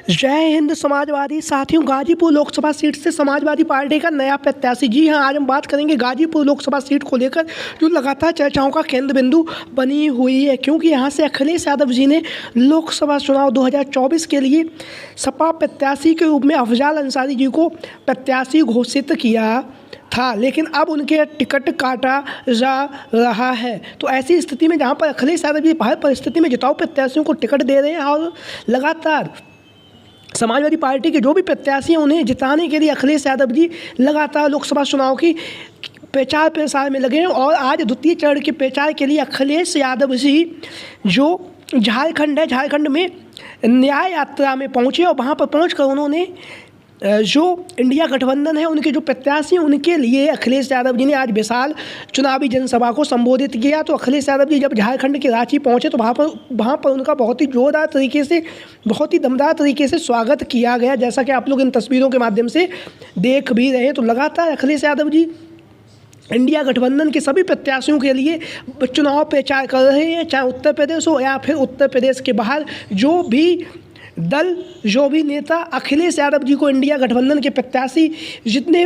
जय हिंद समाजवादी साथियों, गाजीपुर लोकसभा सीट से समाजवादी पार्टी का नया प्रत्याशी। जी हां, आज हम बात करेंगे गाजीपुर लोकसभा सीट को लेकर जो लगातार चर्चाओं का केंद्र बिंदु बनी हुई है, क्योंकि यहां से अखिलेश यादव जी ने लोकसभा चुनाव 2024 के लिए सपा प्रत्याशी के रूप में अफजाल अंसारी जी को प्रत्याशी घोषित किया था, लेकिन अब उनके टिकट काटा जा रहा है। तो ऐसी स्थिति में जहां पर अखिलेश यादव जी हर परिस्थिति में जिताऊ प्रत्याशियों को टिकट दे रहे हैं और लगातार समाजवादी पार्टी के जो भी प्रत्याशी हैं उन्हें जिताने के लिए अखिलेश यादव जी लगातार लोकसभा चुनाव की प्रचार प्रसार में लगे हैं। और आज द्वितीय चरण के प्रचार के लिए अखिलेश यादव जी जो झारखंड है, झारखंड में न्याय यात्रा में पहुंचे और वहां पर पहुंचकर उन्होंने जो इंडिया गठबंधन है उनके जो प्रत्याशी हैं उनके लिए अखिलेश यादव जी ने आज विशाल चुनावी जनसभा को संबोधित किया। तो अखिलेश यादव जी जब झारखंड के रांची पहुंचे तो वहाँ पर उनका बहुत ही जोरदार तरीके से, बहुत ही दमदार तरीके से स्वागत किया गया, जैसा कि आप लोग इन तस्वीरों के माध्यम से देख भी रहे हैं। तो लगातार अखिलेश यादव जी इंडिया गठबंधन के सभी प्रत्याशियों के लिए चुनाव प्रचार कर रहे हैं, चाहे उत्तर प्रदेश हो या फिर उत्तर प्रदेश के बाहर। जो भी दल, जो भी नेता अखिलेश यादव जी को इंडिया गठबंधन के प्रत्याशी जितने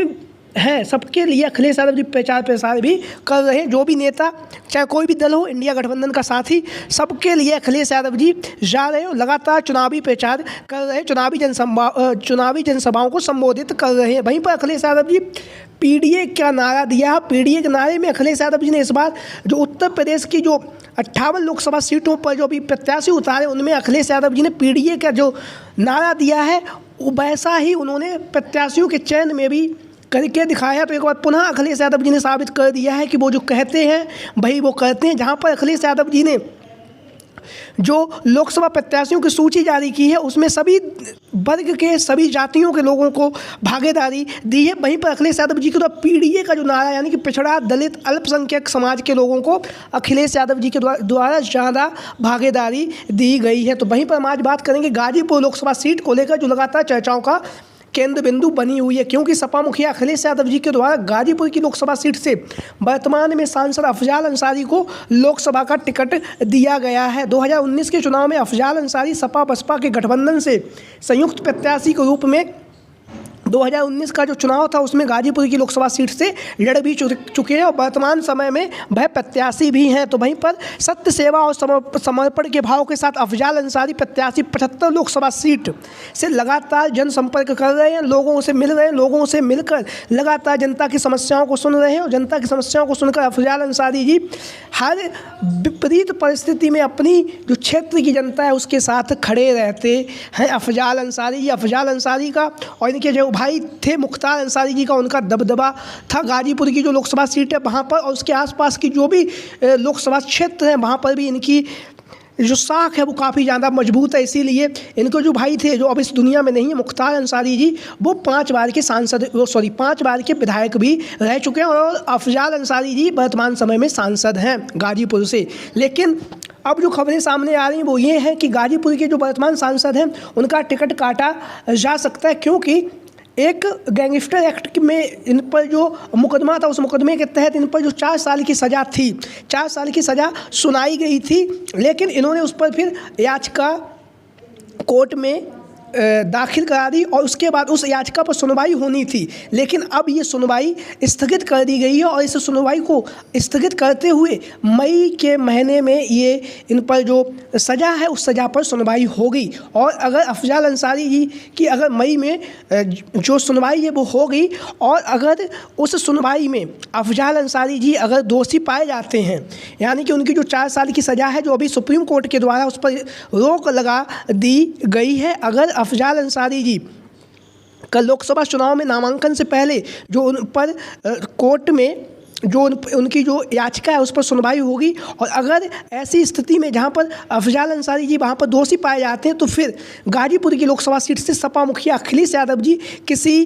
हैं सबके लिए अखिलेश यादव जी प्रचार प्रसार भी कर रहे हैं। जो भी नेता, चाहे कोई भी दल हो, इंडिया गठबंधन का साथी, सबके लिए अखिलेश यादव जी जा रहे हैं, लगातार चुनावी प्रचार कर रहे हैं, चुनावी जनसभाओं को संबोधित कर रहे हैं। वहीं पर अखिलेश यादव जी पीडीए का नारा दिया। पीडीए के नारे में अखिलेश यादव जी ने इस बार जो उत्तर प्रदेश की जो 58 लोकसभा सीटों पर जो भी प्रत्याशी उतारे उनमें अखिलेश यादव जी ने पीडीए का जो नारा दिया है वो वैसा ही उन्होंने प्रत्याशियों के चयन में भी करके दिखाया। तो एक बार पुनः अखिलेश यादव जी ने साबित कर दिया है कि वो जो कहते हैं वही वो करते हैं। जहाँ पर अखिलेश यादव जी ने जो लोकसभा प्रत्याशियों की सूची जारी की है उसमें सभी वर्ग के, सभी जातियों के लोगों को भागीदारी दी है। वहीं पर अखिलेश यादव जी के द्वारा पीडीए का जो नारा, यानी कि पिछड़ा, दलित, अल्पसंख्यक समाज के लोगों को अखिलेश यादव जी के द्वारा ज़्यादा भागीदारी दी गई है। तो वहीं पर हम आज बात करेंगे गाजीपुर लोकसभा सीट को लेकर जो लगातार चर्चाओं का केंद्र बिंदु बनी हुई है, क्योंकि सपा मुखिया अखिलेश यादव जी के द्वारा गाजीपुर की लोकसभा सीट से वर्तमान में सांसद अफजाल अंसारी को लोकसभा का टिकट दिया गया है। 2019 के चुनाव में अफजाल अंसारी सपा बसपा के गठबंधन से संयुक्त प्रत्याशी के रूप में 2019 का जो चुनाव था उसमें गाजीपुर की लोकसभा सीट से लड़ भी चुके हैं और वर्तमान समय में वह प्रत्याशी भी हैं। तो वहीं पर सत्य, सेवा और समर्पण के भाव के साथ अफजाल अंसारी प्रत्याशी 75 लोकसभा सीट से लगातार जनसंपर्क कर रहे हैं, लोगों से मिल रहे हैं, लोगों से मिलकर लगातार जनता की समस्याओं को सुन रहे हैं। और जनता की समस्याओं को सुनकर अफजाल अंसारी जी हर विपरीत परिस्थिति में अपनी जो क्षेत्र की जनता है उसके साथ खड़े रहते हैं। अफजाल अंसारी का और इनके जो भाई थे मुख्तार अंसारी जी का, उनका दबदबा था गाजीपुर की जो लोकसभा सीट है वहाँ पर और उसके आसपास की जो भी लोकसभा क्षेत्र है वहाँ पर भी इनकी जो साख है वो काफ़ी ज़्यादा मजबूत है। इसीलिए इनको जो भाई थे जो अब इस दुनिया में नहीं है, मुख्तार अंसारी जी, वो 5 बार के विधायक भी रह चुके हैं और अफजाल अंसारी जी वर्तमान समय में सांसद हैं गाजीपुर से। लेकिन अब जो खबरें सामने आ रही हैं वो ये हैं कि गाजीपुर के जो वर्तमान सांसद हैं उनका टिकट काटा जा सकता है, क्योंकि एक गैंगस्टर एक्ट में इन पर जो मुकदमा था उस मुकदमे के तहत इन पर जो 4 साल की सज़ा थी, 4 साल की सज़ा सुनाई गई थी। लेकिन इन्होंने उस पर फिर याचिका कोर्ट में दाखिल करा दी और उसके बाद उस याचिका पर सुनवाई होनी थी, लेकिन अब ये सुनवाई स्थगित कर दी गई है। और इस सुनवाई को स्थगित करते हुए मई के महीने में ये इन पर जो सज़ा है उस सज़ा पर सुनवाई होगी। और अगर अफजाल अंसारी जी की अगर मई में जो सुनवाई है वो होगी और अगर उस सुनवाई में अफजाल अंसारी जी अगर दोषी पाए जाते हैं, यानी कि उनकी जो 4 साल की सज़ा है जो अभी सुप्रीम कोर्ट के द्वारा उस पर रोक लगा दी गई है, अगर अफजाल अंसारी जी कल लोकसभा चुनाव में नामांकन से पहले जो उन पर कोर्ट में जो उनकी जो याचिका है उस पर सुनवाई होगी और अगर ऐसी स्थिति में जहां पर अफजाल अंसारी जी वहां पर दोषी पाए जाते हैं तो फिर गाजीपुर की लोकसभा सीट से सपा मुखिया अखिलेश यादव जी किसी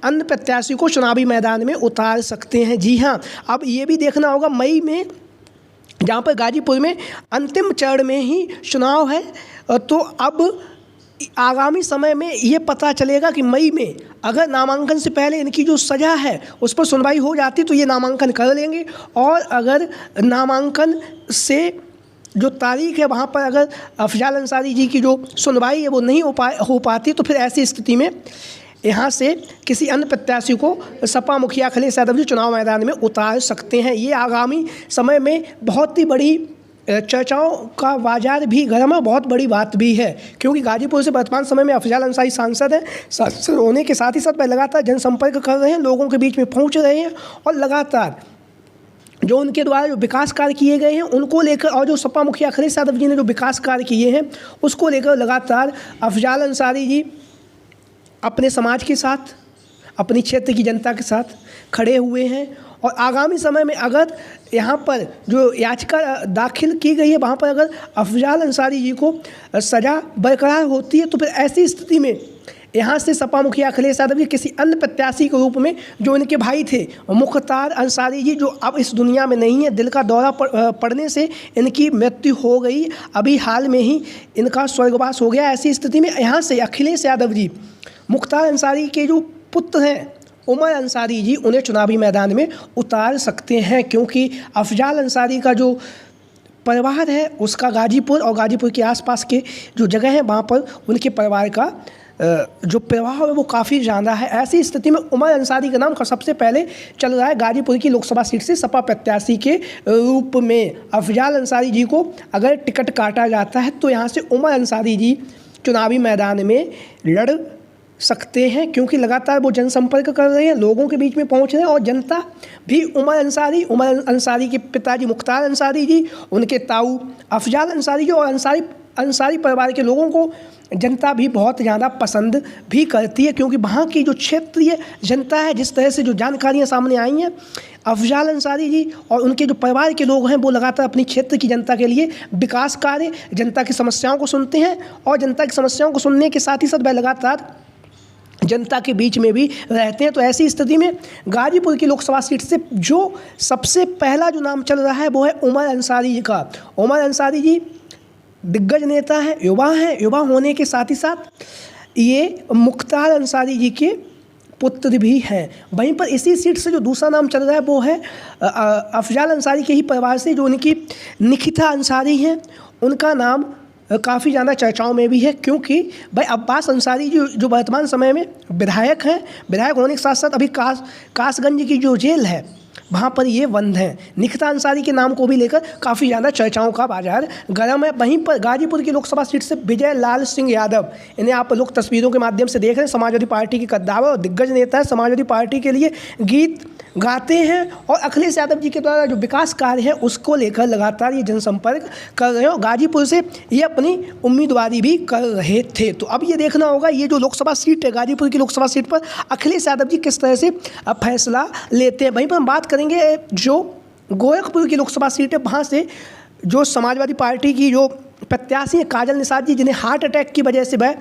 अन्य प्रत्याशी को चुनावी मैदान में उतार सकते हैं। जी हाँ, अब ये भी देखना होगा मई में जहाँ पर गाजीपुर में अंतिम चरण में ही चुनाव है, तो अब आगामी समय में ये पता चलेगा कि मई में अगर नामांकन से पहले इनकी जो सज़ा है उस पर सुनवाई हो जाती तो ये नामांकन कर लेंगे और अगर नामांकन से जो तारीख है वहाँ पर अगर अफजाल अंसारी जी की जो सुनवाई है वो नहीं हो पाती, तो फिर ऐसी स्थिति में यहाँ से किसी अन्य प्रत्याशी को सपा मुखिया अखिलेश यादव जी चुनाव मैदान में उतार सकते हैं। ये आगामी समय में बहुत ही बड़ी चर्चाओं का बाजार भी गर्म है, बहुत बड़ी बात भी है, क्योंकि गाजीपुर से वर्तमान समय में अफजाल अंसारी सांसद हैं। सांसद होने के साथ ही साथ वह लगातार जनसंपर्क कर रहे हैं, लोगों के बीच में पहुँच रहे हैं और लगातार जो उनके द्वारा जो विकास कार्य किए गए हैं उनको लेकर, और जो सपा मुखिया अखिलेश यादव जी ने जो विकास कार्य किए हैं उसको लेकर लगातार अफजाल अंसारी जी अपने समाज के साथ, अपनी क्षेत्र की जनता के साथ खड़े हुए हैं। और आगामी समय में अगर यहाँ पर जो याचिका दाखिल की गई है वहाँ पर अगर अफजाल अंसारी जी को सज़ा बरकरार होती है, तो फिर ऐसी स्थिति में यहाँ से सपा मुखिया अखिलेश यादव जी किसी अन्य प्रत्याशी के रूप में, जो इनके भाई थे मुख्तार अंसारी जी, जो अब इस दुनिया में नहीं है, दिल का दौरा पड़ने से इनकी मृत्यु हो गई, अभी हाल में ही इनका स्वर्गवास हो गया। ऐसी स्थिति में यहाँ से अखिलेश यादव जी मुख्तार अंसारी के जो पुत्र हैं उमर अंसारी जी, उन्हें चुनावी मैदान में उतार सकते हैं, क्योंकि अफजाल अंसारी का जो परिवार है उसका गाजीपुर और गाजीपुर के आसपास के जो जगह हैं वहाँ पर उनके परिवार का जो प्रभाव है वो काफ़ी ज़्यादा है। ऐसी स्थिति में उमर अंसारी का नाम सबसे पहले चल रहा है गाजीपुर की लोकसभा सीट से सपा प्रत्याशी के रूप में। अफजाल अंसारी जी को अगर टिकट काटा जाता है तो यहाँ से उमर अंसारी जी चुनावी मैदान में लड़ सकते हैं, क्योंकि लगातार वो जनसंपर्क कर रहे हैं, लोगों के बीच में पहुंच रहे हैं और जनता भी उमर अंसारी के पिताजी मुख्तार अंसारी जी, उनके ताऊ अफजाल अंसारी जी और अंसारी परिवार के लोगों को जनता भी बहुत ज़्यादा पसंद भी करती है, क्योंकि वहाँ की जो क्षेत्रीय जनता है, जिस तरह से जो जानकारियाँ सामने आई हैं, अफजाल अंसारी जी और उनके जो परिवार के लोग हैं वो लगातार अपनी क्षेत्र की जनता के लिए विकास कार्य, जनता की समस्याओं को सुनते हैं और जनता की समस्याओं को सुनने के साथ ही साथ वह लगातार जनता के बीच में भी रहते हैं। तो ऐसी स्थिति में गाजीपुर की लोकसभा सीट से जो सबसे पहला जो नाम चल रहा है वो है उमर अंसारी जी का। उमर अंसारी जी दिग्गज नेता हैं, युवा होने के साथ ही साथ ये मुख्तार अंसारी जी के पुत्र भी हैं। वहीं पर इसी सीट से जो दूसरा नाम चल रहा है वो है अफजाल अंसारी के ही परिवार से जो उनकी निकिता अंसारी हैं, उनका नाम काफ़ी ज़्यादा चर्चाओं में भी है, क्योंकि भाई अब्बास अंसारी जो वर्तमान समय में विधायक हैं, विधायक होने के साथ साथ अभी कासगंज की जो जेल है वहाँ पर ये बंद हैं। निकिता अंसारी के नाम को भी लेकर काफ़ी ज़्यादा चर्चाओं का बाजार गर्म है। वहीं पर गाजीपुर की लोकसभा सीट से विजय लाल सिंह यादव, इन्हें आप लोग तस्वीरों के माध्यम से देख रहे हैं, समाजवादी पार्टी के कद्दावर और दिग्गज नेता है, समाजवादी पार्टी के लिए गीत गाते हैं और अखिलेश यादव जी के द्वारा जो विकास कार्य है उसको लेकर लगातार ये जनसंपर्क कर रहे हैं और गाजीपुर से ये अपनी उम्मीदवारी भी कर रहे थे। तो अब ये देखना होगा ये जो लोकसभा सीट है, गाजीपुर की लोकसभा सीट पर अखिलेश यादव जी किस तरह से फैसला लेते हैं। वहीं पर हम बात करेंगे जो गोरखपुर की लोकसभा सीट है, वहाँ से जो समाजवादी पार्टी की जो प्रत्याशी हैं काजल निषाद जी, जिन्हें हार्ट अटैक की वजह से वह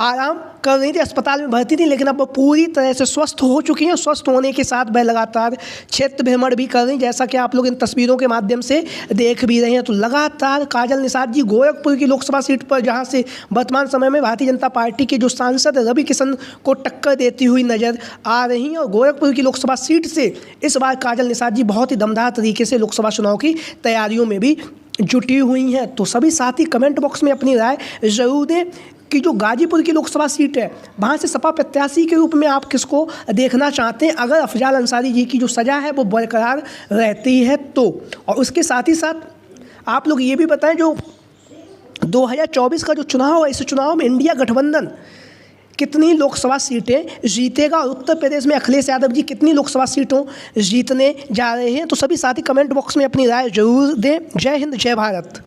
आराम कर रही थी, अस्पताल में भर्ती थी, लेकिन अब वो पूरी तरह से स्वस्थ हो चुकी हैं। स्वस्थ होने के साथ वह लगातार क्षेत्र भ्रमण भी कर रही हैं, जैसा कि आप लोग इन तस्वीरों के माध्यम से देख भी रहे हैं। तो लगातार काजल निषाद जी गोरखपुर की लोकसभा सीट पर, जहाँ से वर्तमान समय में भारतीय जनता पार्टी के जो सांसद रवि किशन को टक्कर देती हुई नजर आ रही हैं, और गोरखपुर की लोकसभा सीट से इस बार काजल निषाद जी बहुत ही दमदार तरीके से लोकसभा चुनाव की तैयारियों में भी जुटी हुई हैं। तो सभी साथी कमेंट बॉक्स में अपनी राय ज़रूर दें कि जो गाजीपुर की लोकसभा सीट है वहाँ से सपा प्रत्याशी के रूप में आप किसको देखना चाहते हैं, अगर अफजाल अंसारी जी की जो सज़ा है वो बरकरार रहती है तो। और उसके साथ ही साथ आप लोग ये भी बताएं जो 2024 का जो चुनाव है, इस चुनाव में इंडिया गठबंधन कितनी लोकसभा सीटें जीतेगा और उत्तर प्रदेश में अखिलेश यादव जी कितनी लोकसभा सीटों जीतने जा रहे हैं। तो सभी साथी कमेंट बॉक्स में अपनी राय जरूर दें। जय हिंद, जय भारत।